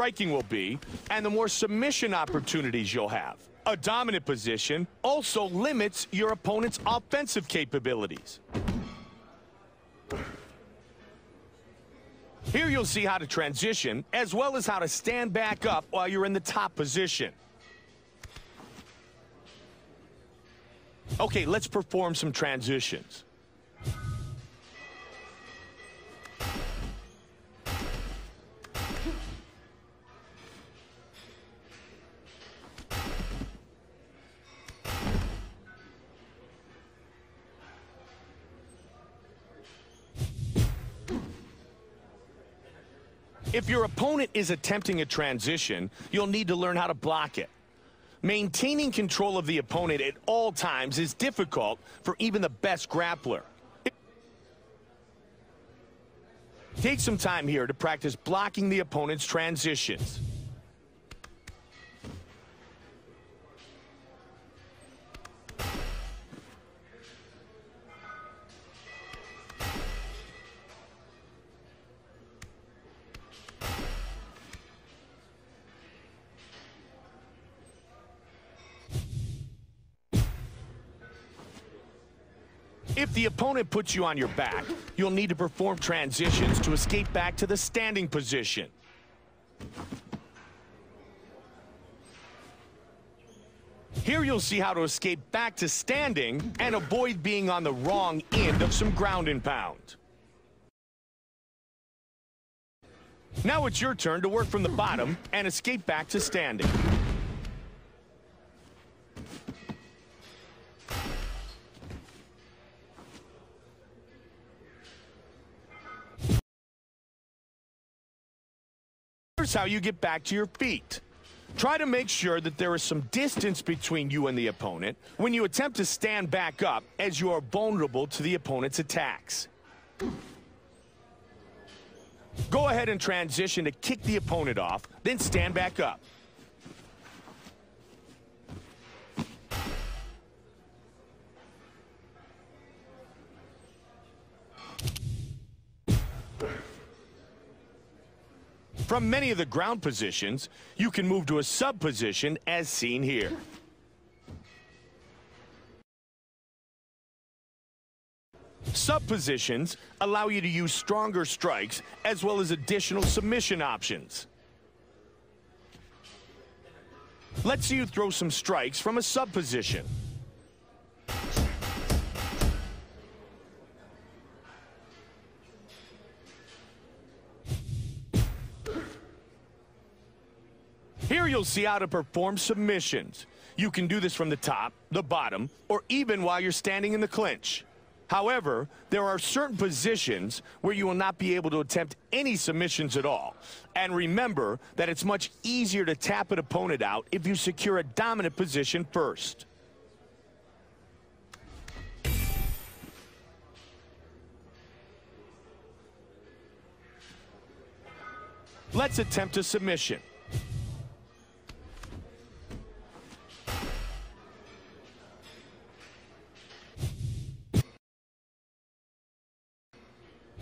striking will be, and the more submission opportunities you'll have. A dominant position also limits your opponent's offensive capabilities. Here you'll see how to transition, as well as how to stand back up while you're in the top position. Okay, let's perform some transitions. If your opponent is attempting a transition, you'll need to learn how to block it. Maintaining control of the opponent at all times is difficult for even the best grappler. Take some time here to practice blocking the opponent's transitions. If the opponent puts you on your back, you'll need to perform transitions to escape back to the standing position. Here you'll see how to escape back to standing and avoid being on the wrong end of some ground and pound. Now it's your turn to work from the bottom and escape back to standing. Here's how you get back to your feet. Try to make sure that there is some distance between you and the opponent when you attempt to stand back up, as you are vulnerable to the opponent's attacks. Go ahead and transition to kick the opponent off, then stand back up. From many of the ground positions, you can move to a sub position as seen here. Sub positions allow you to use stronger strikes as well as additional submission options. Let's see you throw some strikes from a sub position. Here you'll see how to perform submissions. You can do this from the top, the bottom, or even while you're standing in the clinch. However, there are certain positions where you will not be able to attempt any submissions at all. And remember that it's much easier to tap an opponent out if you secure a dominant position first. Let's attempt a submission.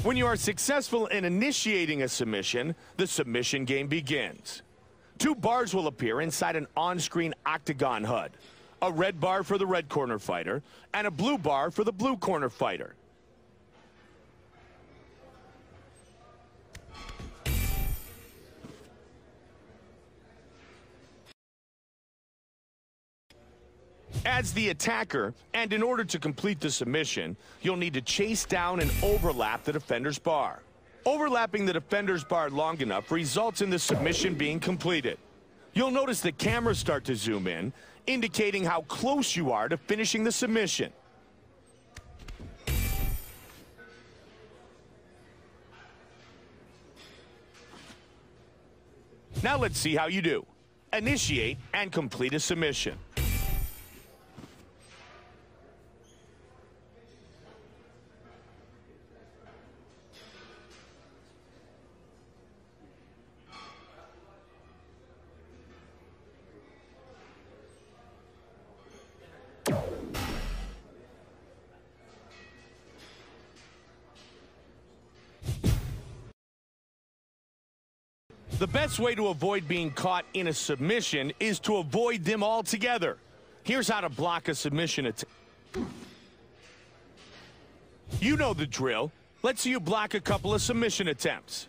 When you are successful in initiating a submission, the submission game begins. Two bars will appear inside an on-screen octagon HUD. A red bar for the red corner fighter, and a blue bar for the blue corner fighter. As the attacker, and in order to complete the submission, you'll need to chase down and overlap the defender's bar. Overlapping the defender's bar long enough results in the submission being completed. You'll notice the cameras start to zoom in, indicating how close you are to finishing the submission. Now let's see how you do. Initiate and complete a submission. The best way to avoid being caught in a submission is to avoid them altogether. Here's how to block a submission attempt. You know the drill. Let's see you block a couple of submission attempts.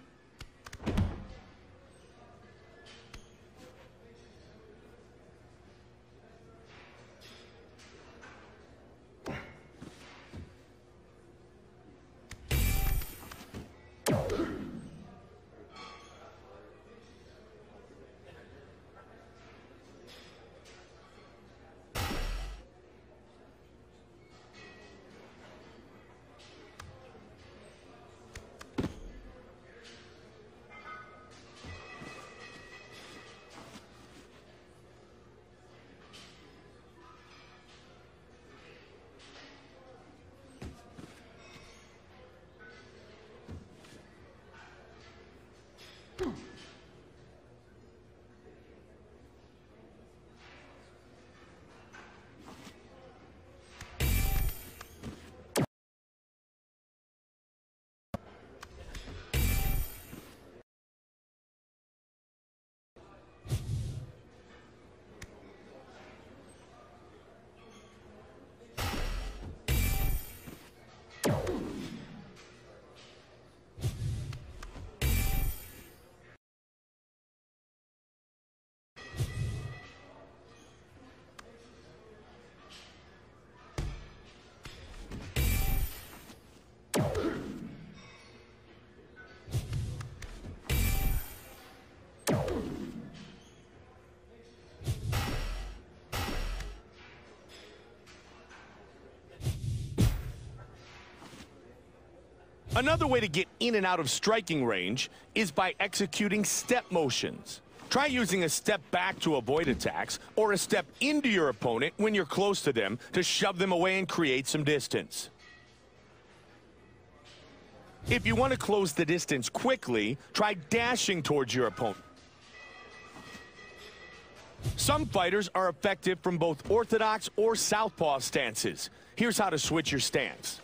Another way to get in and out of striking range is by executing step motions. Try using a step back to avoid attacks, or a step into your opponent when you're close to them to shove them away and create some distance. If you want to close the distance quickly, try dashing towards your opponent. Some fighters are effective from both orthodox or southpaw stances. Here's how to switch your stance.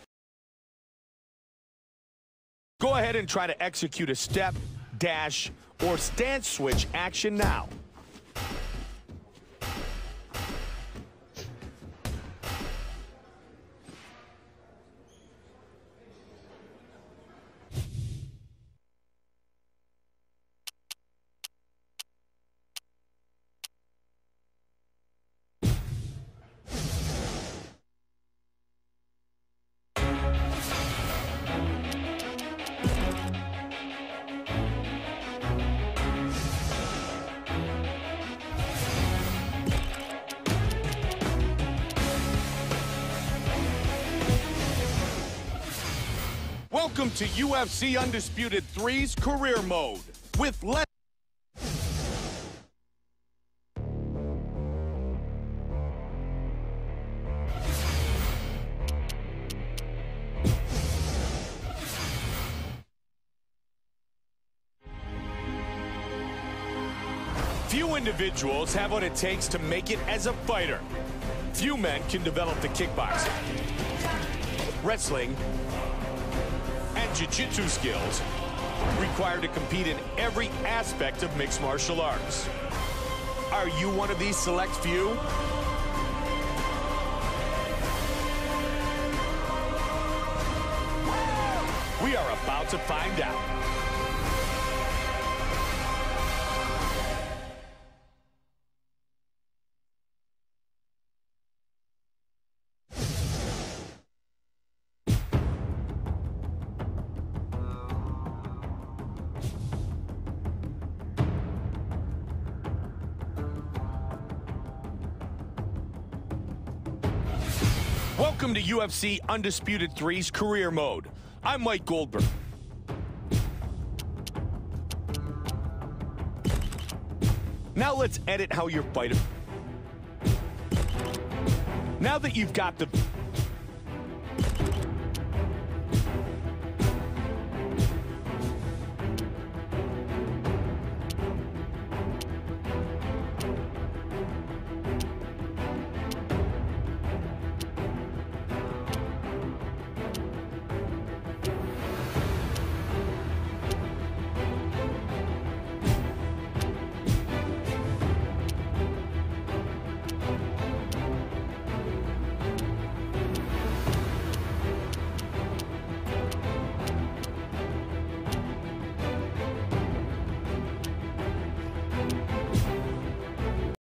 Go ahead and try to execute a step, dash, or stance switch action now. Welcome to UFC Undisputed 3's career mode with Few individuals have what it takes to make it as a fighter. Few men can develop the kickboxing, wrestling, and jiu-jitsu skills required to compete in every aspect of mixed martial arts. Are you one of these select few? We are about to find out. Welcome to UFC Undisputed 3's career mode. I'm Mike Goldberg. Now let's edit how you're fighting. Now that you've got the